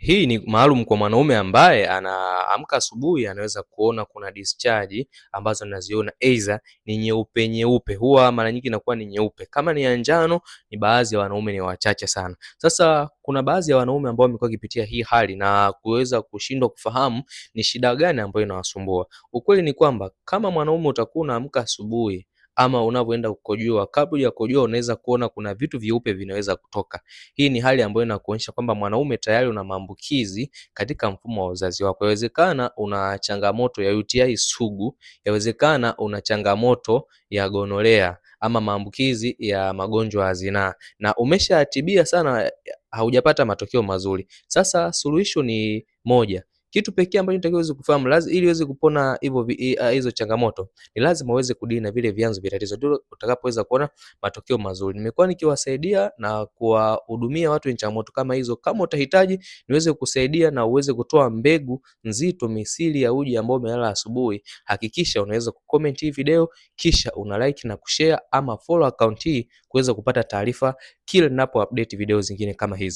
Hii ni maalum kwa mwanaume ambaye anaamka asubuhi anaweza kuona kuna discharge ambazo anaziona either ni nyeupe nyeupe, huwa mara nyingi inakuwa ni nyeupe. Kama ni ya njano, ni baadhi ya wanaume ni wachache sana. Sasa kuna baadhi ya wanaume ambao wamekuwa wakipitia hii hali na kuweza kushindwa kufahamu ni shida gani ambayo inawasumbua. Ukweli ni kwamba kama mwanaume utakuwa unaamka asubuhi ama unavyoenda kukojoa, kabla ya kukojoa unaweza kuona kuna vitu vyeupe vinaweza kutoka. Hii ni hali ambayo inakuonyesha kwamba mwanaume tayari una maambukizi katika mfumo wa uzazi wako. Yawezekana una changamoto ya UTI sugu, yawezekana una changamoto ya gonorea ama maambukizi ya magonjwa ya zinaa na umeshatibia sana, haujapata matokeo mazuri. Sasa suluhisho ni moja. Kitu pekee ambacho unatakiwa uweze kufahamu, ili uweze kupona hizo changamoto, ni lazima uweze kudili na vile vyanzo vya tatizo, ndio utakapoweza kuona matokeo mazuri. Nimekuwa nikiwasaidia na kuwahudumia watu wenye changamoto kama hizo. Kama utahitaji niweze kusaidia na uweze kutoa mbegu nzito misili ya uji ambao umelala asubuhi, hakikisha unaweza kucomment hii video, kisha una like na kushare ama follow account hii kuweza kupata taarifa kila ninapo update video zingine kama hizi.